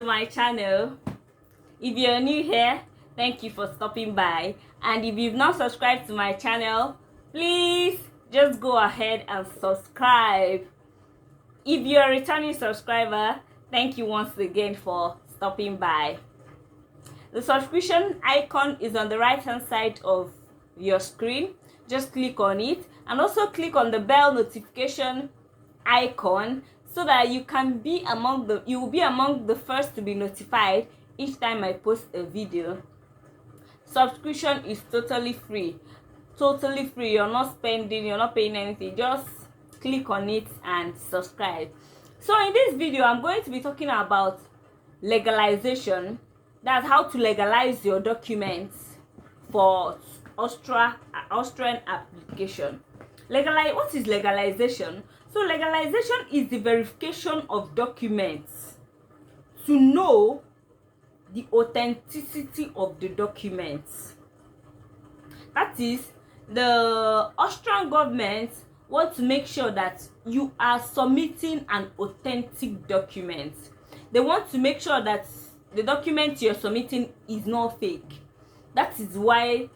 My channel. If you're new here, thank you for stopping by, and if you've not subscribed to my channel, please just go ahead and subscribe. If you're a returning subscriber, thank you once again for stopping by. The subscription icon is on the right hand side of your screen. Just click on it, and also click on the bell notification icon so that you will be among the first to be notified each time I post a video. Subscription is totally free. You're not spending, you're not paying anything. Just click on it and subscribe. So in this video, I'm going to be talking about legalization. That's how to legalize your documents for Austrian application. What is legalization? So legalization is the verification of documents to know the authenticity of the documents. That is, the Austrian government wants to make sure that you are submitting an authentic document. They want to make sure that the document you're submitting is not fake. That is why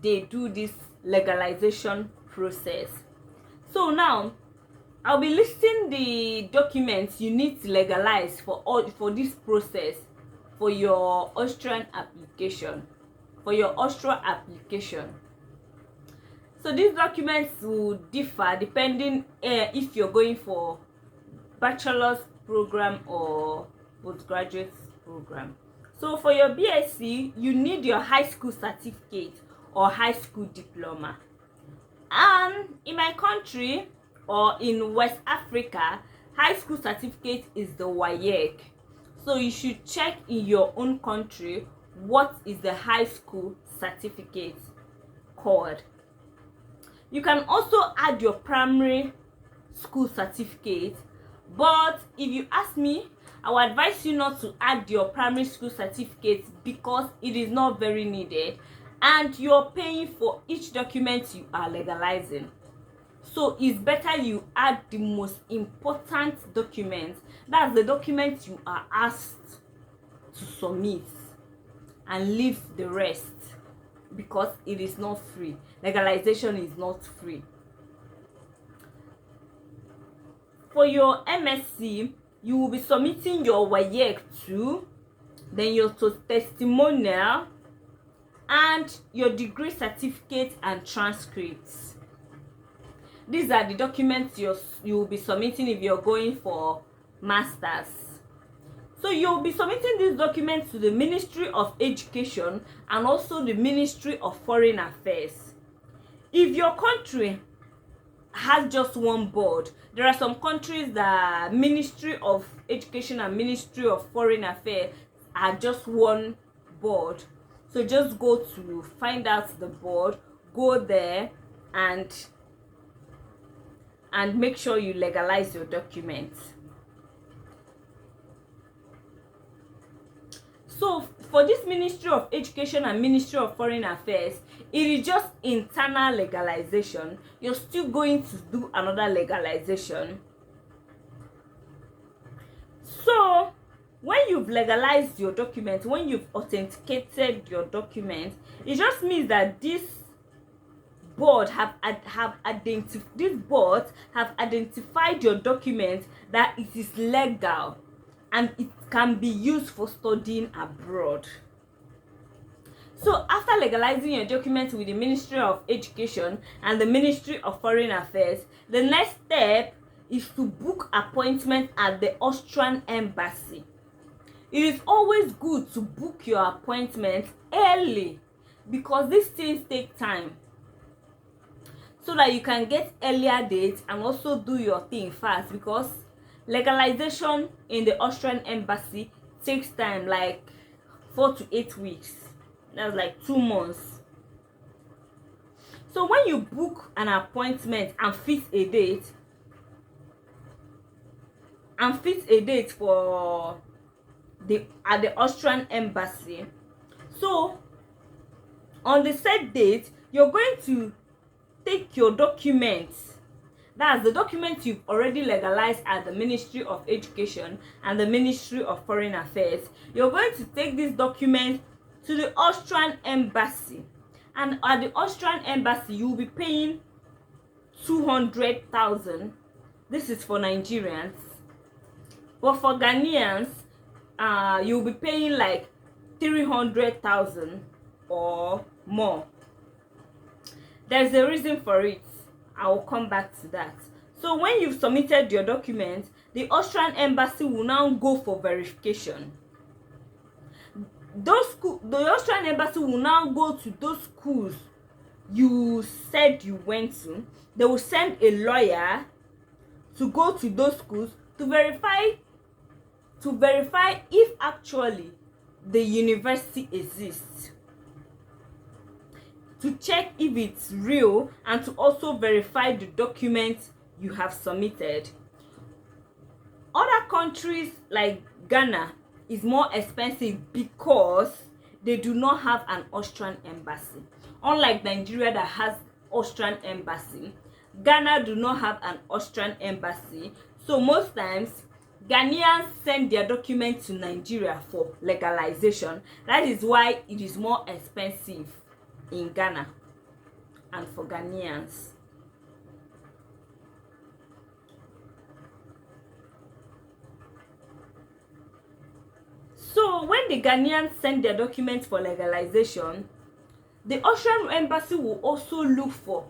they do this legalization process. So now I'll be listing the documents you need to legalize for this process for your Austrian application. So these documents will differ depending if you're going for bachelor's program or postgraduate program. So for your BSc, you need your high school certificate or high school diploma. And in my country, or in West Africa, high school certificate is the WAEC. So you should check in your own country what is the high school certificate called. You can also add your primary school certificate, but if you ask me, I would advise you not to add your primary school certificate because it is not very needed and you're paying for each document you are legalizing. So it's better you add the most important documents. That's the document you are asked to submit, and leave the rest because it is not free. Legalization is not free. For your MSc, you will be submitting your WAEC too, then your testimonial, and your degree certificate and transcripts. These are the documents you will be submitting if you're going for masters. So you'll be submitting these documents to the Ministry of Education and also the Ministry of Foreign Affairs. If your country has just one board, there are some countries that Ministry of Education and Ministry of Foreign Affairs are just one board. So just go to find out the board, go there and make sure you legalize your documents. So for this Ministry of Education and Ministry of Foreign Affairs, it is just internal legalization. You're still going to do another legalization. So when you've legalized your document, when you've authenticated your document, it just means that this board have identified your document, that it is legal and it can be used for studying abroad. So after legalizing your document with the Ministry of Education and the Ministry of Foreign Affairs, the next step is to book appointment at the Austrian embassy. It is always good to book your appointment early because these things take time, so that you can get earlier dates and also do your thing fast, because legalization in the Austrian embassy takes time, like 4 to 8 weeks. That's like 2 months. So when you book an appointment and fix a date for at the Austrian embassy, so on the set date, you're going to take your documents That's the documents you've already legalized at the Ministry of Education and the Ministry of Foreign Affairs. You're going to take these documents to the Austrian embassy, and at the Austrian embassy you'll be paying 200,000. This is for Nigerians, but for Ghanaians you'll be paying like 300,000 or more. There's a reason for it. I will come back to that. So when you've submitted your documents, the Austrian embassy will now go for verification. The Austrian embassy will now go to those schools you said you went to. They will send a lawyer to go to those schools to verify if actually the university exists, to check if it's real, and to also verify the documents you have submitted. Other countries like Ghana is more expensive because they do not have an Austrian embassy. Unlike Nigeria that has Austrian embassy, Ghana do not have an Austrian embassy. So most times Ghanaians send their documents to Nigeria for legalization. That is why it is more expensive in Ghana and for Ghanaians. So when the Ghanaians send their documents for legalization, the Austrian embassy will also look for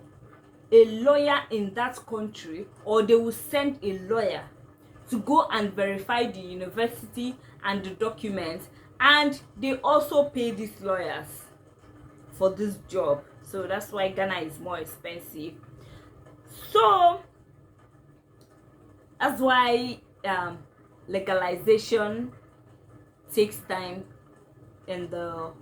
a lawyer in that country, or they will send a lawyer to go and verify the university and the documents, and they also pay these lawyers for this job. So that's why Ghana is more expensive. So that's why legalization takes time in the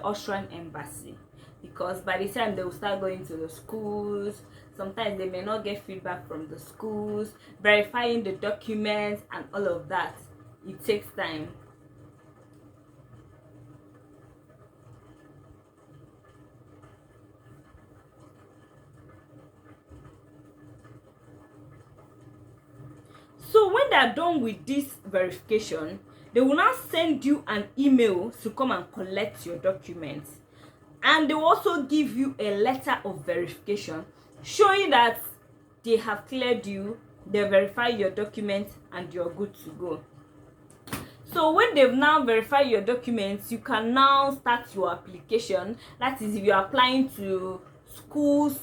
Austrian embassy, because by the time they will start going to the schools, sometimes they may not get feedback from the schools, verifying the documents and all of that. It takes time. So when they are done with this verification, they will now send you an email to come and collect your documents, and they will also give you a letter of verification showing that they have cleared you, they verify your documents, and you're good to go. So when they've now verified your documents, you can now start your application. That is, if you're applying to schools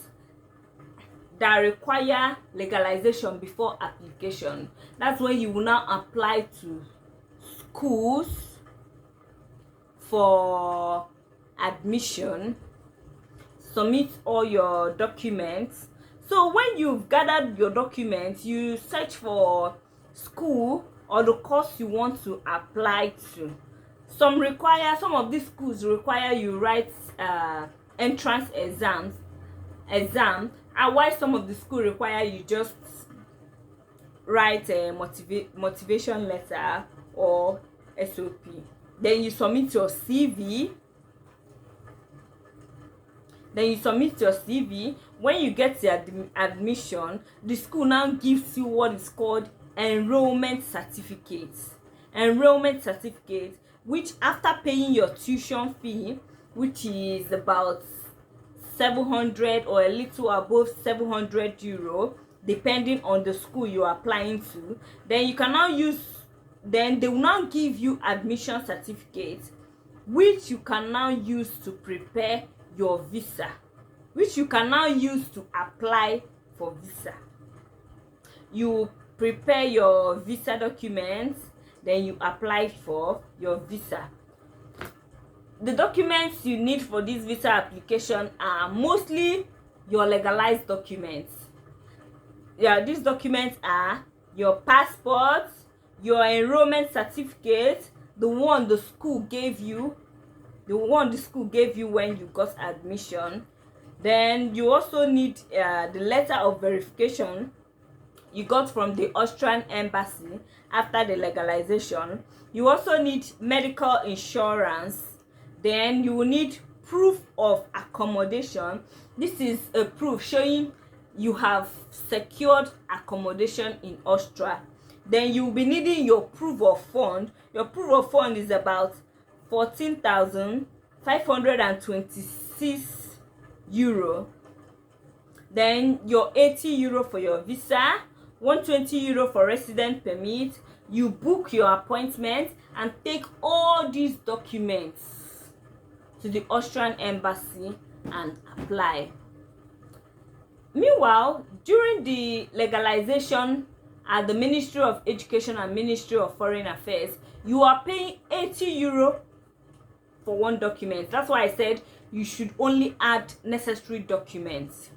that require legalization before application, that's when you will now apply to schools for admission, submit all your documents. So when you've gathered your documents, you search for school or the course you want to apply to. Some of these schools require you write entrance exam, and while some of the school require you just write a motivation letter or SOP. Then you submit your CV. When you get the admission, the school now gives you what is called enrollment certificate, which after paying your tuition fee, which is about 700 or a little above 700 euro, depending on the school you are applying to, then they will now give you admission certificate, which you can now use to prepare your visa, which you can now use to apply for visa. You prepare your visa documents, then you apply for your visa. The documents you need for this visa application are mostly your legalized documents. Yeah, these documents are your passport, your enrollment certificate, the one the school gave you when you got admission. Then you also need the letter of verification you got from the Austrian embassy after the legalization. You also need medical insurance. Then you will need proof of accommodation. This is a proof showing you have secured accommodation in Austria. Then you'll be needing your proof of fund. Your proof of fund is about 14,526 euro. Then your 80 euro for your visa, 120 euro for resident permit. You book your appointment and take all these documents to the Austrian embassy and apply. Meanwhile, during the legalization at the Ministry of Education and Ministry of Foreign Affairs, you are paying 80 euro for one document. That's why I said you should only add necessary documents.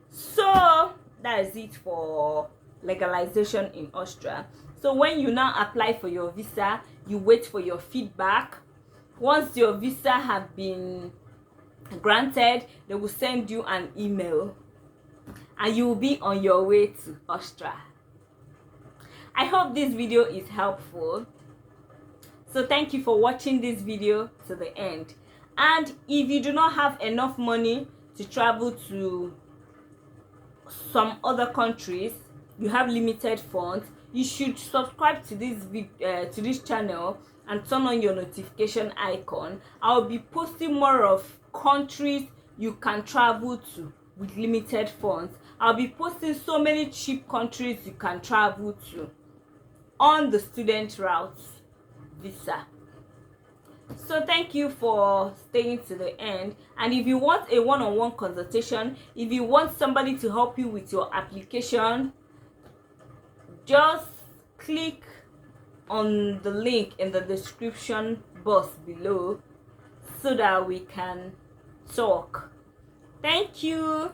So that is it for legalization in Austria. So when you now apply for your visa, you wait for your feedback. Once your visa has been granted, they will send you an email and you will be on your way to Austria. I hope this video is helpful. So thank you for watching this video to the end. And if you do not have enough money to travel to some other countries, you have limited funds, you should subscribe to this channel and turn on your notification icon. I'll be posting more of countries you can travel to with limited funds. I'll be posting so many cheap countries you can travel to on the student route visa. So thank you for staying to the end. And if you want a one-on-one consultation, if you want somebody to help you with your application, just click on the link in the description box below so that we can talk. Thank you,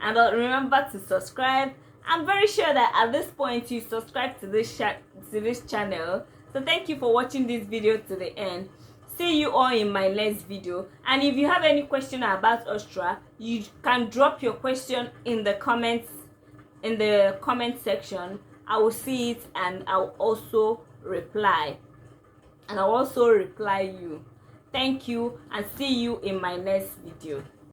and remember to subscribe. I'm very sure that at this point you subscribe to this channel. So thank you for watching this video to the end. See you all in my next video. And if you have any question about Austria, you can drop your question in the comment section. I will see it and I'll also reply. And I'll also reply you. Thank you and see you in my next video.